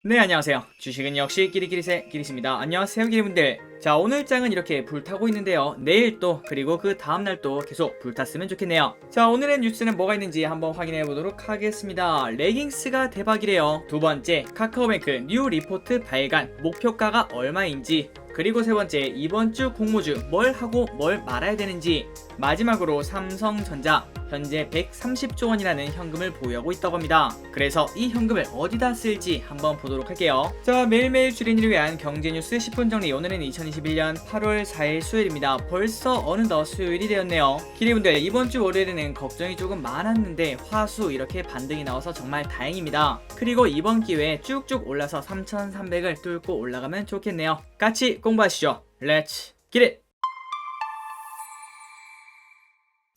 네, 안녕하세요. 주식은 역시 끼리끼리새 끼리십니다. 안녕하세요, 끼리분들. 자, 오늘 장은 이렇게 불타고 있는데요. 내일 또 그리고 그 다음날 또 계속 불탔으면 좋겠네요. 자, 오늘의 뉴스는 뭐가 있는지 한번 확인해 보도록 하겠습니다. 레깅스가 대박이래요. 두 번째, 카카오뱅크 뉴 리포트 발간, 목표가가 얼마인지, 그리고 세 번째, 이번 주 공모주 뭘 하고 뭘 말아야 되는지, 마지막으로 삼성전자 현재 130조 원이라는 현금을 보유하고 있다고 합니다. 그래서 이 현금을 어디다 쓸지 한번 보도록 할게요. 자, 매일매일 주린이를 위한 경제 뉴스 10분 정리. 오늘은 2021년 8월 4일 수요일입니다. 벌써 어느덧 수요일이 되었네요. 기리분들, 이번 주 월요일에는 걱정이 조금 많았는데 화수 이렇게 반등이 나와서 정말 다행입니다. 그리고 이번 기회에 쭉쭉 올라서 3,300을 뚫고 올라가면 좋겠네요. 같이 공부하시죠. 렛츠 기릿!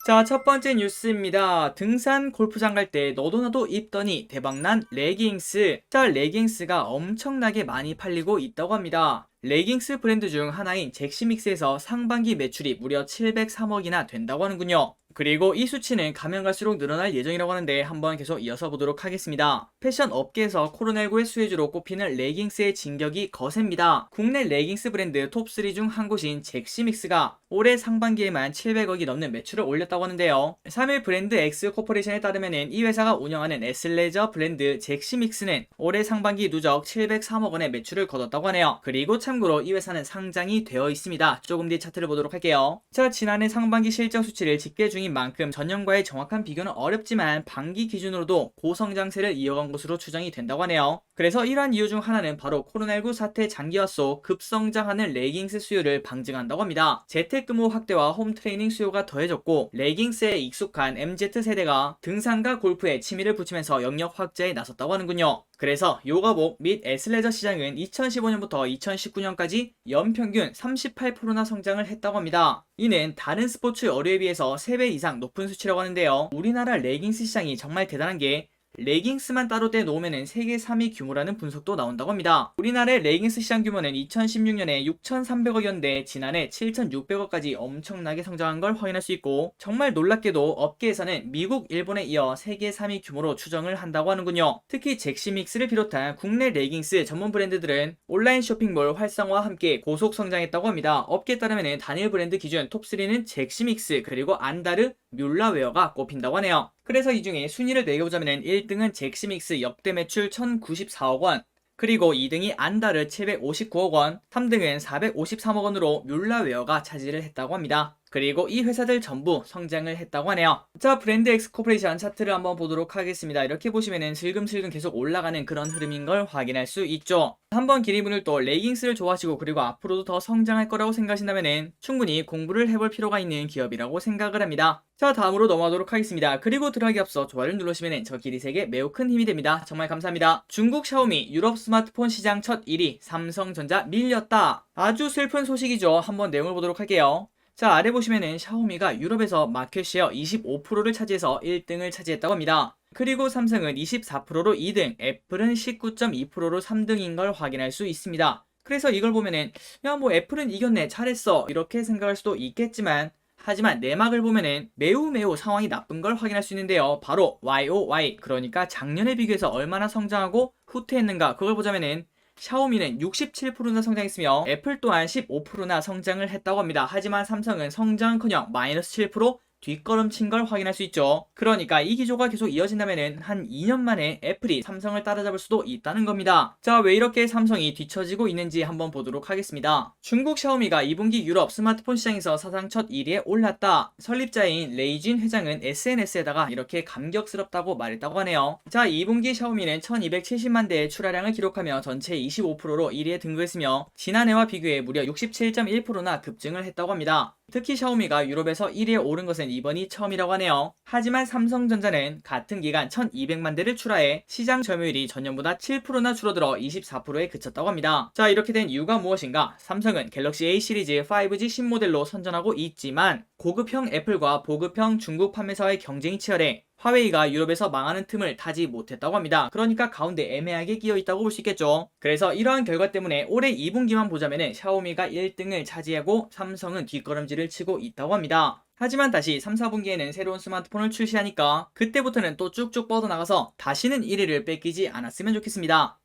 자, 첫 번째 뉴스입니다. 등산 골프장 갈 때 너도 나도 입더니 대박난 레깅스. 자, 레깅스가 엄청나게 많이 팔리고 있다고 합니다. 레깅스 브랜드 중 하나인 잭시믹스에서 상반기 매출이 무려 703억이나 된다고 하는군요. 그리고 이 수치는 가면 갈수록 늘어날 예정이라고 하는데 한번 계속 이어서 보도록 하겠습니다. 패션 업계에서 코로나19의 수혜주로 꼽히는 레깅스의 진격이 거셉니다. 국내 레깅스 브랜드 톱3 중 한 곳인 잭시믹스가 올해 상반기에만 700억이 넘는 매출을 올렸다고 하는데요. 3일 브랜드 X 코퍼레이션에 따르면 이 회사가 운영하는 에슬레저 브랜드 잭시믹스는 올해 상반기 누적 703억 원의 매출을 거뒀다고 하네요. 그리고 참고로 이 회사는 상장이 되어 있습니다. 조금 뒤 차트를 보도록 할게요. 자, 지난해 상반기 실적 수치를 집계 중인 만큼 전년과의 정확한 비교는 어렵지만 반기 기준으로도 고성장세를 이어간 것으로 추정이 된다고 하네요. 그래서 이러한 이유 중 하나는 바로 코로나19 사태 장기화 속 급성장하는 레깅스 수요를 방증한다고 합니다. 재택근무 확대와 홈트레이닝 수요가 더해졌고 레깅스에 익숙한 MZ세대가 등산과 골프에 취미를 붙이면서 영역 확대에 나섰다고 하는군요. 그래서 요가복 및 애슬레저 시장은 2015년부터 2019년까지 연평균 38%나 성장을 했다고 합니다. 이는 다른 스포츠 어류에 비해서 3배 이상 높은 수치라고 하는데요. 우리나라 레깅스 시장이 정말 대단한 게 레깅스만 따로 떼놓으면 세계 3위 규모라는 분석도 나온다고 합니다. 우리나라의 레깅스 시장 규모는 2016년에 6,300억이었는데 지난해 7,600억까지 엄청나게 성장한 걸 확인할 수 있고, 정말 놀랍게도 업계에서는 미국, 일본에 이어 세계 3위 규모로 추정을 한다고 하는군요. 특히 잭시믹스를 비롯한 국내 레깅스 전문 브랜드들은 온라인 쇼핑몰 활성화와 함께 고속 성장했다고 합니다. 업계에 따르면 단일 브랜드 기준 톱3는 잭시믹스, 그리고 안다르, 뮬라웨어가 꼽힌다고 하네요. 그래서 이 중에 순위를 매겨보자면 1등은 잭시믹스 역대 매출 1,094억 원, 그리고 2등이 안다르 759억 원, 3등은 453억 원으로 뮬라웨어가 차지를 했다고 합니다. 그리고 이 회사들 전부 성장을 했다고 하네요. 자, 브랜드 X 코퍼레이션 차트를 한번 보도록 하겠습니다. 이렇게 보시면은 슬금슬금 계속 올라가는 그런 흐름인 걸 확인할 수 있죠. 한번 기리분을 또 레깅스를 좋아하시고 그리고 앞으로도 더 성장할 거라고 생각하신다면은 충분히 공부를 해볼 필요가 있는 기업이라고 생각을 합니다. 자, 다음으로 넘어가도록 하겠습니다. 그리고 들어가기 앞서 좋아요를 누르시면 저 기리색에 매우 큰 힘이 됩니다. 정말 감사합니다. 중국 샤오미 유럽 스마트폰 시장 첫 1위 삼성전자 밀렸다. 아주 슬픈 소식이죠. 한번 내용을 보도록 할게요. 자, 아래 보시면은 샤오미가 유럽에서 마켓쉐어 25%를 차지해서 1등을 차지했다고 합니다. 그리고 삼성은 24%로 2등, 애플은 19.2%로 3등인 걸 확인할 수 있습니다. 그래서 이걸 보면은 야, 뭐 애플은 이겼네, 잘했어, 이렇게 생각할 수도 있겠지만, 하지만 내막을 보면은 매우 상황이 나쁜 걸 확인할 수 있는데요. 바로 YOY, 그러니까 작년에 비교해서 얼마나 성장하고 후퇴했는가, 그걸 보자면은 샤오미는 67%나 성장했으며 애플 또한 15%나 성장을 했다고 합니다. 하지만 삼성은 성장은커녕 마이너스 7%, 뒷걸음친 걸 확인할 수 있죠. 그러니까 이 기조가 계속 이어진다면 한 2년 만에 애플이 삼성을 따라잡을 수도 있다는 겁니다. 자, 왜 이렇게 삼성이 뒤처지고 있는지 한번 보도록 하겠습니다. 중국 샤오미가 2분기 유럽 스마트폰 시장에서 사상 첫 1위에 올랐다. 설립자인 레이진 회장은 SNS에다가 이렇게 감격스럽다고 말했다고 하네요. 자, 2분기 샤오미는 1270만 대의 출하량을 기록하며 전체 25%로 1위에 등극했으며 지난해와 비교해 무려 67.1%나 급증을 했다고 합니다. 특히 샤오미가 유럽에서 1위에 오른 것은 이번이 처음이라고 하네요. 하지만 삼성전자는 같은 기간 1200만 대를 출하해 시장 점유율이 전년보다 7%나 줄어들어 24%에 그쳤다고 합니다. 자, 이렇게 된 이유가 무엇인가? 삼성은 갤럭시 A 시리즈 5G 신모델로 선전하고 있지만 고급형 애플과 보급형 중국 판매사와의 경쟁이 치열해 화웨이가 유럽에서 망하는 틈을 타지 못했다고 합니다. 그러니까 가운데 애매하게 끼어 있다고 볼 수 있겠죠. 그래서 이러한 결과 때문에 올해 2분기만 보자면은 샤오미가 1등을 차지하고 삼성은 뒷걸음질을 치고 있다고 합니다. 하지만 다시 3, 4분기에는 새로운 스마트폰을 출시하니까 그때부터는 또 쭉쭉 뻗어나가서 다시는 1위를 뺏기지 않았으면 좋겠습니다.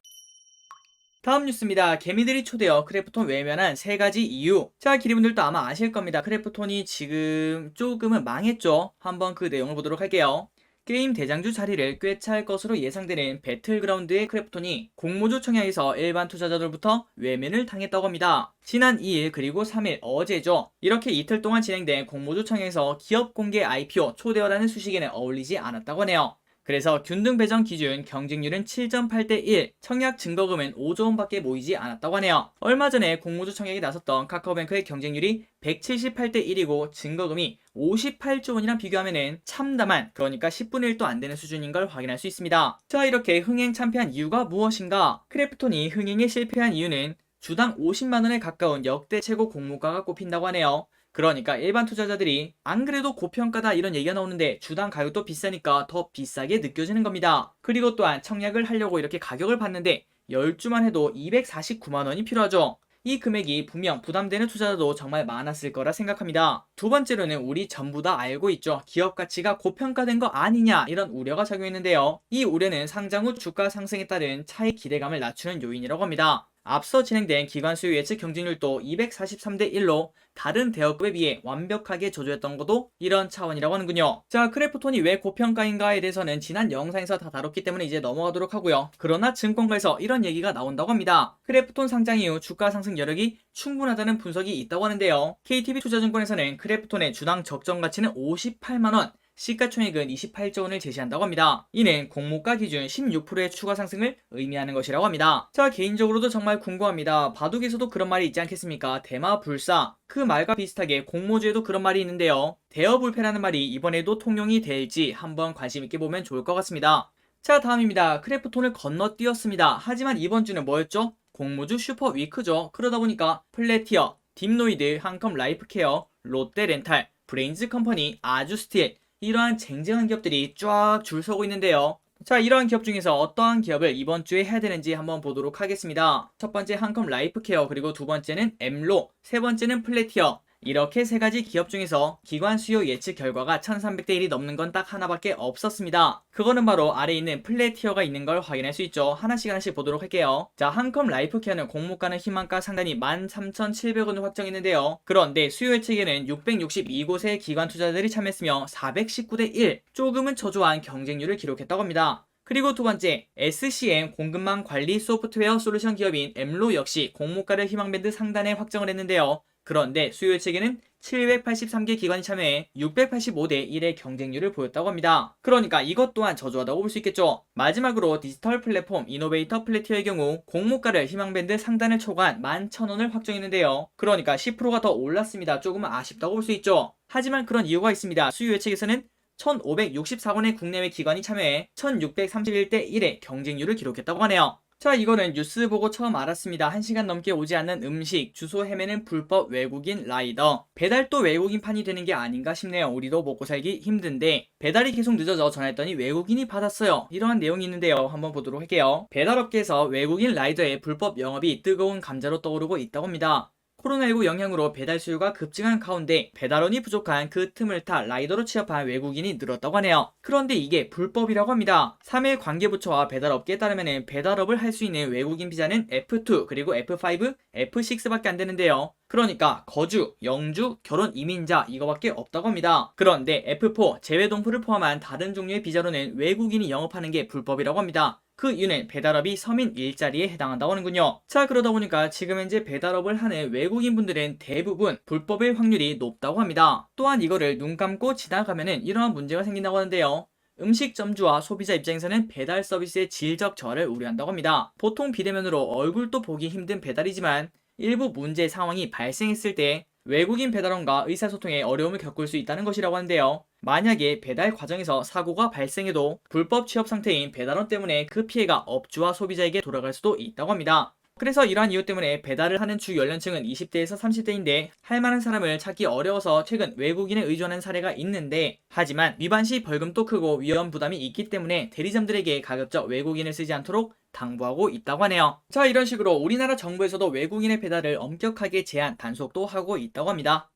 다음 뉴스입니다. 개미들이 초대어 크래프톤 외면한 3가지 이유. 자, 기리분들도 아마 아실 겁니다. 크래프톤이 지금 조금은 망했죠. 한번 그 내용을 보도록 할게요. 게임 대장주 자리를 꿰찰 것으로 예상되는 배틀그라운드의 크래프톤이 공모주 청약에서 일반 투자자들부터 외면을 당했다고 합니다. 지난 2일 그리고 3일 어제죠. 이렇게 이틀 동안 진행된 공모주 청약에서 기업 공개 IPO 초대어라는 수식에는 어울리지 않았다고 하네요. 그래서 균등 배정 기준 경쟁률은 7.8대 1, 청약 증거금은 5조 원밖에 모이지 않았다고 하네요. 얼마 전에 공모주 청약에 나섰던 카카오뱅크의 경쟁률이 178대 1이고 증거금이 58조 원이랑 비교하면은 참담한, 그러니까 10분의 1도 안 되는 수준인 걸 확인할 수 있습니다. 자, 이렇게 흥행 참패한 이유가 무엇인가? 크래프톤이 흥행에 실패한 이유는 주당 50만 원에 가까운 역대 최고 공모가가 꼽힌다고 하네요. 그러니까 일반 투자자들이 안 그래도 고평가다 이런 얘기가 나오는데 주당 가격도 비싸니까 더 비싸게 느껴지는 겁니다. 그리고 또한 청약을 하려고 이렇게 가격을 봤는데 10주만 해도 249만 원이 필요하죠. 이 금액이 분명 부담되는 투자자도 정말 많았을 거라 생각합니다. 두 번째로는 우리 전부 다 알고 있죠. 기업 가치가 고평가된 거 아니냐 이런 우려가 작용했는데요. 이 우려는 상장 후 주가 상승에 따른 차익 기대감을 낮추는 요인이라고 합니다. 앞서 진행된 기관 수요 예측 경쟁률도 243대 1로 다른 대여급에 비해 완벽하게 저조했던 것도 이런 차원이라고 하는군요. 자, 크래프톤이 왜 고평가인가에 대해서는 지난 영상에서 다 다뤘기 때문에 이제 넘어가도록 하고요. 그러나 증권가에서 이런 얘기가 나온다고 합니다. 크래프톤 상장 이후 주가 상승 여력이 충분하다는 분석이 있다고 하는데요. KTB 투자증권에서는 크래프톤의 주당 적정 가치는 58만 원, 시가총액은 28조 원을 제시한다고 합니다. 이는 공모가 기준 16%의 추가 상승을 의미하는 것이라고 합니다. 자, 개인적으로도 정말 궁금합니다. 바둑에서도 그런 말이 있지 않겠습니까? 대마불사. 그 말과 비슷하게 공모주에도 그런 말이 있는데요. 대여불패라는 말이 이번에도 통용이 될지 한번 관심 있게 보면 좋을 것 같습니다. 자, 다음입니다. 크래프톤을 건너뛰었습니다. 하지만 이번 주는 뭐였죠? 공모주 슈퍼위크죠. 그러다 보니까 플래티어, 딥노이드, 한컴 라이프케어, 롯데렌탈, 브레인즈 컴퍼니, 아주스틸, 이러한 쟁쟁한 기업들이 쫙 줄 서고 있는데요. 자, 이러한 기업 중에서 어떠한 기업을 이번 주에 해야 되는지 한번 보도록 하겠습니다. 첫 번째 한컴 라이프케어, 그리고 두 번째는 엠로, 세 번째는 플래티어. 이렇게 3가지 기업 중에서 기관 수요 예측 결과가 1300대 1이 넘는 건 딱 하나밖에 없었습니다. 그거는 바로 아래에 있는 플래티어가 있는 걸 확인할 수 있죠. 하나씩 보도록 할게요. 자, 한컴 라이프케어는 공모가는 희망가 상단이 13,700원으로 확정했는데요. 그런데 수요 예측에는 662곳의 기관 투자자들이 참여했으며 419대 1, 조금은 저조한 경쟁률을 기록했다고 합니다. 그리고 두 번째, SCM 공급망 관리 소프트웨어 솔루션 기업인 엠로 역시 공모가를 희망밴드 상단에 확정을 했는데요. 그런데 수요 예측에는 783개 기관이 참여해 685대 1의 경쟁률을 보였다고 합니다. 그러니까 이것 또한 저조하다고 볼 수 있겠죠. 마지막으로 디지털 플랫폼 이노베이터 플래티어의 경우 공모가를 희망밴드 상단을 초과한 11,000원을 확정했는데요. 그러니까 10%가 더 올랐습니다. 조금은 아쉽다고 볼 수 있죠. 하지만 그런 이유가 있습니다. 수요 예측에서는 1564건의 국내외 기관이 참여해 1631대 1의 경쟁률을 기록했다고 하네요. 자, 이거는 뉴스 보고 처음 알았습니다. 1시간 넘게 오지 않는 음식, 주소 헤매는 불법 외국인 라이더. 배달도 외국인판이 되는 게 아닌가 싶네요. 우리도 먹고 살기 힘든데 배달이 계속 늦어져 전화했더니 외국인이 받았어요. 이러한 내용이 있는데요. 한번 보도록 할게요. 배달업계에서 외국인 라이더의 불법 영업이 뜨거운 감자로 떠오르고 있다고 합니다. 코로나19 영향으로 배달 수요가 급증한 가운데 배달원이 부족한 그 틈을 타 라이더로 취업한 외국인이 늘었다고 하네요. 그런데 이게 불법이라고 합니다. 3일 관계부처와 배달업계에 따르면 배달업을 할 수 있는 외국인 비자는 F2 그리고 F5, F6밖에 안 되는데요. 그러니까 거주, 영주, 결혼 이민자 이거밖에 없다고 합니다. 그런데 F4 재외동포를 포함한 다른 종류의 비자로는 외국인이 영업하는 게 불법이라고 합니다. 그 이유는 배달업이 서민 일자리에 해당한다고 하는군요. 자, 그러다 보니까 지금 현재 배달업을 하는 외국인분들은 대부분 불법일 확률이 높다고 합니다. 또한 이거를 눈 감고 지나가면은 이러한 문제가 생긴다고 하는데요. 음식점주와 소비자 입장에서는 배달 서비스의 질적 저하를 우려한다고 합니다. 보통 비대면으로 얼굴도 보기 힘든 배달이지만 일부 문제 상황이 발생했을 때 외국인 배달원과 의사소통에 어려움을 겪을 수 있다는 것이라고 하는데요. 만약에 배달 과정에서 사고가 발생해도 불법 취업 상태인 배달원 때문에 그 피해가 업주와 소비자에게 돌아갈 수도 있다고 합니다. 그래서 이러한 이유 때문에 배달을 하는 주 연령층은 20대에서 30대인데 할 만한 사람을 찾기 어려워서 최근 외국인에 의존하는 사례가 있는데, 하지만 위반 시 벌금도 크고 위험 부담이 있기 때문에 대리점들에게 가급적 외국인을 쓰지 않도록 당부하고 있다고 하네요. 자, 이런 식으로 우리나라 정부에서도 외국인의 배달을 엄격하게 제한, 단속도 하고 있다고 합니다.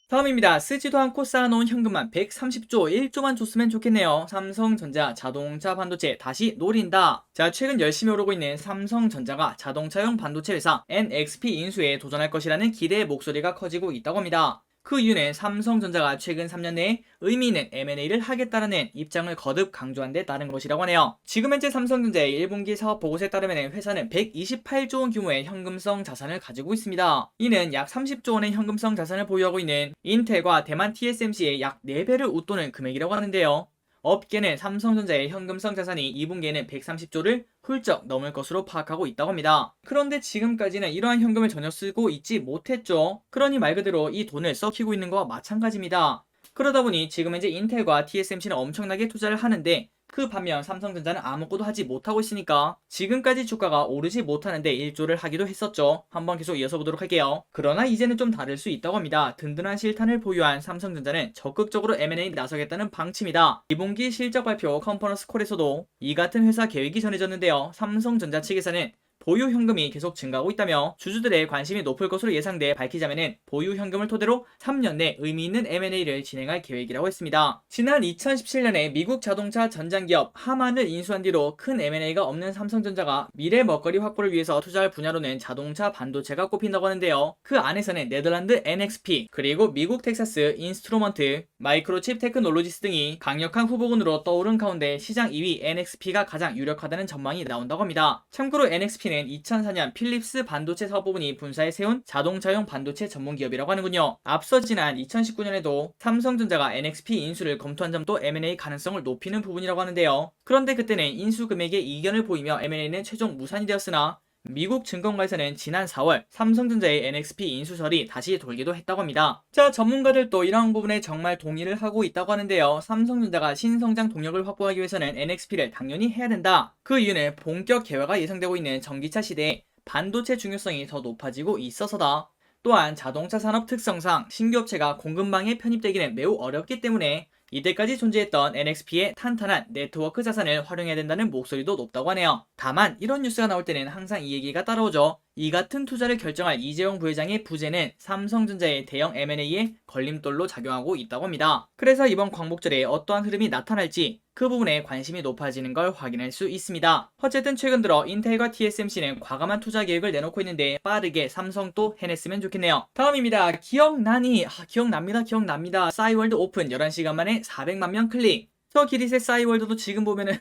다음입니다. 쓰지도 않고 쌓아놓은 현금만 130조, 1조만 줬으면 좋겠네요. 삼성전자 자동차 반도체 다시 노린다. 자, 최근 열심히 오르고 있는 삼성전자가 자동차용 반도체 회사 NXP 인수에 도전할 것이라는 기대의 목소리가 커지고 있다고 합니다. 그 이유는 삼성전자가 최근 3년 내에 의미 있는 M&A를 하겠다라는 입장을 거듭 강조한 데 따른 것이라고 하네요. 지금 현재 삼성전자의 1분기 사업 보고서에 따르면 회사는 128조 원 규모의 현금성 자산을 가지고 있습니다. 이는 약 30조 원의 현금성 자산을 보유하고 있는 인텔과 대만 TSMC의 약 4배를 웃도는 금액이라고 하는데요. 업계는 삼성전자의 현금성 자산이 2분기에는 130조를 훌쩍 넘을 것으로 파악하고 있다고 합니다. 그런데 지금까지는 이러한 현금을 전혀 쓰고 있지 못했죠. 그러니 말 그대로 이 돈을 썩히고 있는 것과 마찬가지입니다. 그러다 보니 지금 현재 인텔과 TSMC는 엄청나게 투자를 하는데 그 반면 삼성전자는 아무것도 하지 못하고 있으니까 지금까지 주가가 오르지 못하는데 일조를 하기도 했었죠. 한번 계속 이어서 보도록 할게요. 그러나 이제는 좀 다를 수 있다고 합니다. 든든한 실탄을 보유한 삼성전자는 적극적으로 M&A 나서겠다는 방침이다. 2분기 실적 발표 컨퍼런스 콜에서도 이 같은 회사 계획이 전해졌는데요. 삼성전자 측에서는 보유 현금이 계속 증가하고 있다며 주주들의 관심이 높을 것으로 예상돼 밝히자면은 보유 현금을 토대로 3년 내 의미 있는 M&A를 진행할 계획이라고 했습니다. 지난 2017년에 미국 자동차 전장기업 하만을 인수한 뒤로 큰 M&A가 없는 삼성전자가 미래 먹거리 확보를 위해서 투자할 분야로는 자동차 반도체가 꼽힌다고 하는데요. 그 안에서는 네덜란드 NXP 그리고 미국 텍사스 인스트루먼트, 마이크로칩 테크놀로지스 등이 강력한 후보군으로 떠오른 가운데 시장 2위 NXP가 가장 유력하다는 전망이 나온다고 합니다. 참고로 NXP는 2004년 필립스 반도체 사업부문이 분사에 세운 자동차용 반도체 전문기업이라고 하는군요. 앞서 지난 2019년에도 삼성전자가 NXP 인수를 검토한 점도 M&A 가능성을 높이는 부분이라고 하는데요. 그런데 그때는 인수 금액에 이견을 보이며 M&A는 최종 무산이 되었으나 미국 증권가에서는 지난 4월 삼성전자의 NXP 인수설이 다시 돌기도 했다고 합니다. 자, 전문가들도 이러한 부분에 정말 동의를 하고 있다고 하는데요. 삼성전자가 신성장 동력을 확보하기 위해서는 NXP를 당연히 해야 된다. 그 이유는 본격 개화가 예상되고 있는 전기차 시대에 반도체 중요성이 더 높아지고 있어서다. 또한 자동차 산업 특성상 신규 업체가 공급망에 편입되기는 매우 어렵기 때문에 이때까지 존재했던 NXP의 탄탄한 네트워크 자산을 활용해야 된다는 목소리도 높다고 하네요. 다만 이런 뉴스가 나올 때는 항상 이 얘기가 따라오죠. 이 같은 투자를 결정할 이재용 부회장의 부재는 삼성전자의 대형 M&A에 걸림돌로 작용하고 있다고 합니다. 그래서 이번 광복절에 어떠한 흐름이 나타날지 그 부분에 관심이 높아지는 걸 확인할 수 있습니다. 어쨌든 최근 들어 인텔과 TSMC는 과감한 투자 계획을 내놓고 있는데 빠르게 삼성도 해냈으면 좋겠네요. 다음입니다. 기억나니? 기억납니다. 싸이월드 오픈 11시간 만에 400만 명 클릭. 저 기릿의 싸이월드도 지금 보면은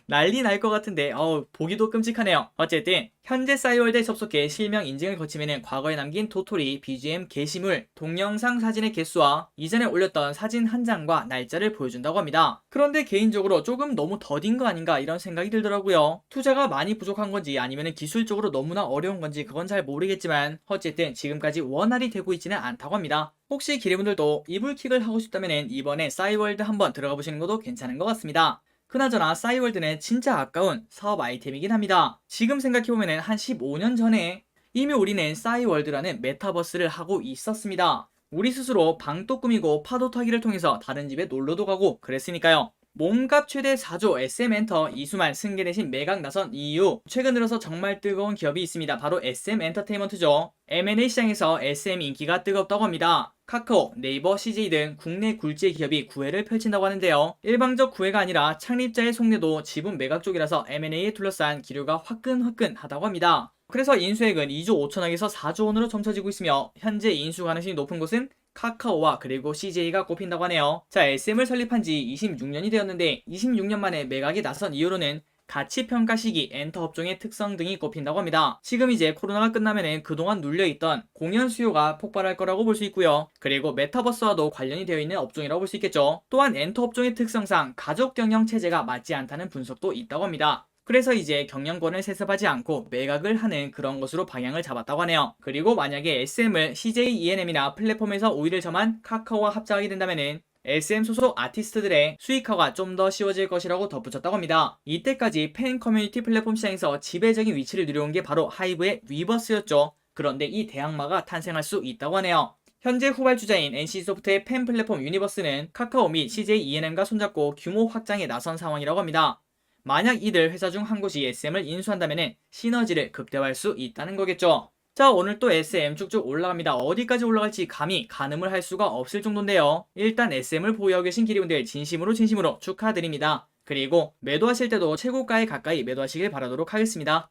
난리 날 것 같은데 보기도 끔찍하네요. 어쨌든 현재 싸이월드에 접속해 실명 인증을 거치면 과거에 남긴 도토리, BGM, 게시물, 동영상 사진의 개수와 이전에 올렸던 사진 한 장과 날짜를 보여준다고 합니다. 그런데 개인적으로 조금 너무 더딘 거 아닌가 이런 생각이 들더라고요. 투자가 많이 부족한 건지 아니면 기술적으로 너무나 어려운 건지 그건 잘 모르겠지만 어쨌든 지금까지 원활히 되고 있지는 않다고 합니다. 혹시 기레분들도 이불킥을 하고 싶다면 이번에 싸이월드 한번 들어가 보시는 것도 괜찮은 것 같습니다. 그나저나 싸이월드는 진짜 아까운 사업 아이템이긴 합니다. 지금 생각해보면 한 15년 전에 이미 우리는 싸이월드라는 메타버스를 하고 있었습니다. 우리 스스로 방도 꾸미고 파도 타기를 통해서 다른 집에 놀러도 가고 그랬으니까요. 몸값 최대 4조 SM엔터 이수만 승계 대신 매각 나선 이유 최근 들어서 정말 뜨거운 기업이 있습니다. 바로 SM엔터테인먼트죠. M&A 시장에서 SM 인기가 뜨겁다고 합니다. 카카오, 네이버, CJ 등 국내 굴지의 기업이 구애를 펼친다고 하는데요. 일방적 구애가 아니라 창립자의 속내도 지분 매각 쪽이라서 M&A에 둘러싼 기류가 화끈화끈하다고 합니다. 그래서 인수액은 2조 5천억에서 4조 원으로 점쳐지고 있으며 현재 인수 가능성이 높은 곳은 카카오와 그리고 CJ가 꼽힌다고 하네요. 자, SM을 설립한 지 26년이 되었는데 26년 만에 매각에 나선 이유로는 가치평가 시기, 엔터 업종의 특성 등이 꼽힌다고 합니다. 지금 이제 코로나가 끝나면은 그동안 눌려있던 공연 수요가 폭발할 거라고 볼 수 있고요. 그리고 메타버스와도 관련이 되어 있는 업종이라고 볼 수 있겠죠. 또한 엔터 업종의 특성상 가족 경영 체제가 맞지 않다는 분석도 있다고 합니다. 그래서 이제 경영권을 세습하지 않고 매각을 하는 그런 것으로 방향을 잡았다고 하네요. 그리고 만약에 SM을 CJ ENM이나 플랫폼에서 우위를 점한 카카오와 합작하게 된다면은 SM 소속 아티스트들의 수익화가 좀 더 쉬워질 것이라고 덧붙였다고 합니다. 이때까지 팬 커뮤니티 플랫폼 시장에서 지배적인 위치를 누려온 게 바로 하이브의 위버스였죠. 그런데 이 대항마가 탄생할 수 있다고 하네요. 현재 후발주자인 NC소프트의 팬 플랫폼 유니버스는 카카오 및 CJ ENM과 손잡고 규모 확장에 나선 상황이라고 합니다. 만약 이들 회사 중 한 곳이 SM을 인수한다면 시너지를 극대화할 수 있다는 거겠죠. 자, 오늘 또 SM 쭉쭉 올라갑니다. 어디까지 올라갈지 감히 가늠을 할 수가 없을 정도인데요. 일단 SM을 보유하고 계신 기리분들 진심으로 축하드립니다. 그리고 매도하실 때도 최고가에 가까이 매도하시길 바라도록 하겠습니다.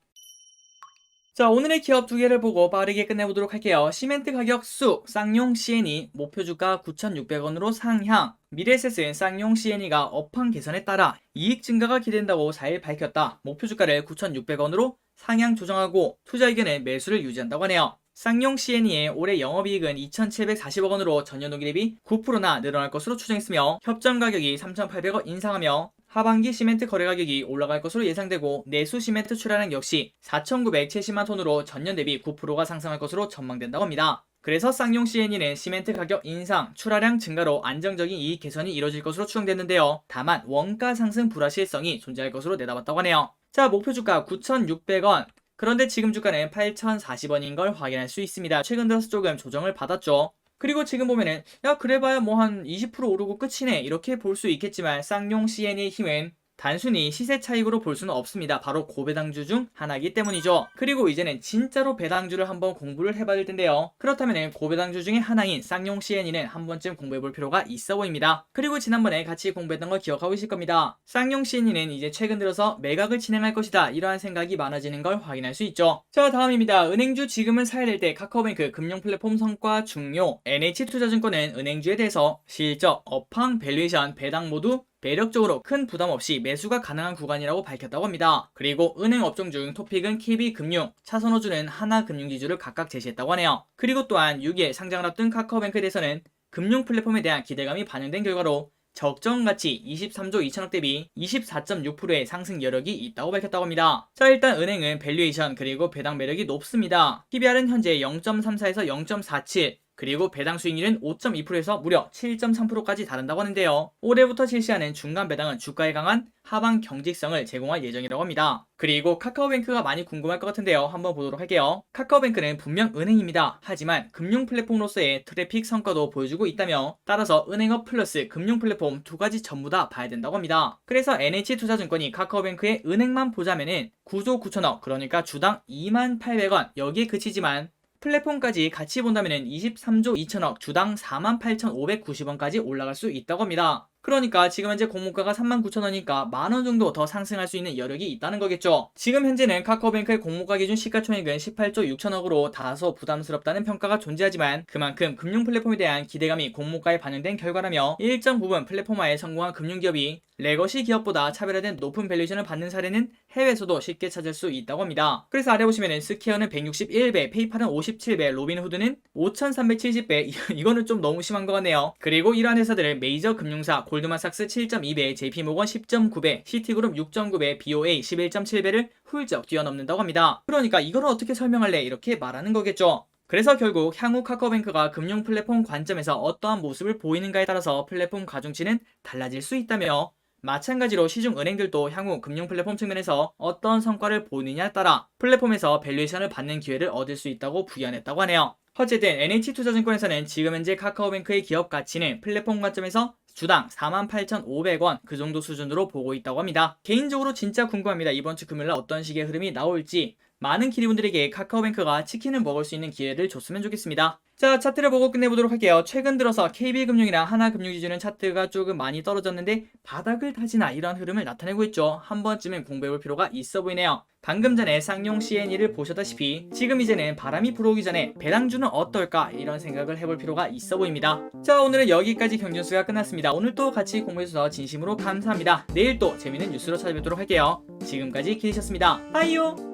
자, 오늘의 기업 두 개를 보고 빠르게 끝내보도록 할게요. 시멘트 가격 쑥, 쌍용 CNE 목표 주가 9,600원으로 상향. 미래에셋은 쌍용 CNE가 업황 개선에 따라 이익 증가가 기대된다고 4일 밝혔다. 목표 주가를 9,600원으로 상향 조정하고 투자 의견은 매수를 유지한다고 하네요. 쌍용 CNE의 올해 영업이익은 2,740억 원으로 전년 동기 대비 9%나 늘어날 것으로 추정했으며 협정 가격이 3,800원 인상하며 하반기 시멘트 거래 가격이 올라갈 것으로 예상되고 내수 시멘트 출하량 역시 4,970만 톤으로 전년 대비 9%가 상승할 것으로 전망된다고 합니다. 그래서 쌍용 CNE는 시멘트 가격 인상, 출하량 증가로 안정적인 이익 개선이 이뤄질 것으로 추정됐는데요. 다만 원가 상승 불확실성이 존재할 것으로 내다봤다고 하네요. 자, 목표 주가 9,600원. 그런데 지금 주가는 8,040원인 걸 확인할 수 있습니다. 최근 들어서 조금 조정을 받았죠. 그리고 지금 보면은 야 그래봐야 뭐 한 20% 오르고 끝이네 이렇게 볼 수 있겠지만 쌍용 CN의 힘은 단순히 시세 차익으로 볼 수는 없습니다. 바로 고배당주 중 하나이기 때문이죠. 그리고 이제는 진짜로 배당주를 한번 공부를 해봐야 될 텐데요. 그렇다면 고배당주 중에 하나인 쌍용 CNE는 한 번쯤 공부해볼 필요가 있어 보입니다. 그리고 지난번에 같이 공부했던 걸 기억하고 있을 겁니다. 쌍용 CNE는 이제 최근 들어서 매각을 진행할 것이다 이러한 생각이 많아지는 걸 확인할 수 있죠. 자, 다음입니다. 은행주 지금은 사야 될 때 카카오뱅크 금융 플랫폼 성과 중요. NH투자증권은 은행주에 대해서 실적, 업황, 밸류에이션, 배당 모두 매력적으로 큰 부담 없이 매수가 가능한 구간이라고 밝혔다고 합니다. 그리고 은행 업종 중 토픽은 KB금융, 차선호주는 하나금융지주를 각각 제시했다고 하네요. 그리고 또한 6일 상장을 앞둔 카카오뱅크에 대해서는 금융 플랫폼에 대한 기대감이 반영된 결과로 적정가치 23조 2천억 대비 24.6%의 상승 여력이 있다고 밝혔다고 합니다. 자, 일단 은행은 밸류에이션 그리고 배당 매력이 높습니다. PBR은 현재 0.34에서 0.47, 그리고 배당 수익률은 5.2%에서 무려 7.3%까지 다른다고 하는데요. 올해부터 실시하는 중간 배당은 주가에 강한 하방 경직성을 제공할 예정이라고 합니다. 그리고 카카오뱅크가 많이 궁금할 것 같은데요. 한번 보도록 할게요. 카카오뱅크는 분명 은행입니다. 하지만 금융 플랫폼으로서의 트래픽 성과도 보여주고 있다며 따라서 은행업 플러스 금융 플랫폼 두 가지 전부 다 봐야 된다고 합니다. 그래서 NH투자증권이 카카오뱅크의 은행만 보자면은 9조 9천억 그러니까 주당 28,800원 여기에 그치지만 플랫폼까지 같이 본다면 23조 2천억 주당 48,590원까지 올라갈 수 있다고 합니다. 그러니까 지금 현재 공모가가 39,000원이니까 만원 정도 더 상승할 수 있는 여력이 있다는 거겠죠. 지금 현재는 카카오뱅크의 공모가 기준 시가총액은 18조 6천억으로 다소 부담스럽다는 평가가 존재하지만 그만큼 금융 플랫폼에 대한 기대감이 공모가에 반영된 결과라며 일정 부분 플랫폼화에 성공한 금융기업이 레거시 기업보다 차별화된 높은 밸류에이션을 받는 사례는 해외에서도 쉽게 찾을 수 있다고 합니다. 그래서 아래 보시면은 스퀘어는 161배, 페이팔은 57배, 로빈후드는 5370배 이거는 좀 너무 심한 것 같네요. 그리고 이러한 회사들은 메이저 금융사 골드만삭스 7.2배, JP모건 10.9배, 시티그룹 6.9배, BOA 11.7배를 훌쩍 뛰어넘는다고 합니다. 그러니까 이걸 어떻게 설명할래 이렇게 말하는 거겠죠. 그래서 결국 향후 카카오뱅크가 금융 플랫폼 관점에서 어떠한 모습을 보이는가에 따라서 플랫폼 가중치는 달라질 수 있다며 마찬가지로 시중 은행들도 향후 금융 플랫폼 측면에서 어떤 성과를 보이느냐에 따라 플랫폼에서 밸류에이션을 받는 기회를 얻을 수 있다고 부연했다고 하네요. 어쨌든 NH투자증권에서는 지금 현재 카카오뱅크의 기업 가치는 플랫폼 관점에서 주당 48,500원 그 정도 수준으로 보고 있다고 합니다. 개인적으로 진짜 궁금합니다. 이번 주 금요일날 어떤 식의 흐름이 나올지 많은 기리분들에게 카카오뱅크가 치킨을 먹을 수 있는 기회를 줬으면 좋겠습니다. 자, 차트를 보고 끝내보도록 할게요. 최근 들어서 KB금융이랑 하나금융지주는 차트가 조금 많이 떨어졌는데 바닥을 타지나 이런 흐름을 나타내고 있죠. 한 번쯤은 공부해볼 필요가 있어 보이네요. 방금 전에 쌍용 CNE를 보셨다시피 지금 이제는 바람이 불어오기 전에 배당주는 어떨까 이런 생각을 해볼 필요가 있어 보입니다. 자, 오늘은 여기까지 경준수가 끝났습니다. 오늘 또 같이 공부해주셔서 진심으로 감사합니다. 내일 또 재밌는 뉴스로 찾아뵙도록 할게요. 지금까지 기리셨습니다. 빠이요.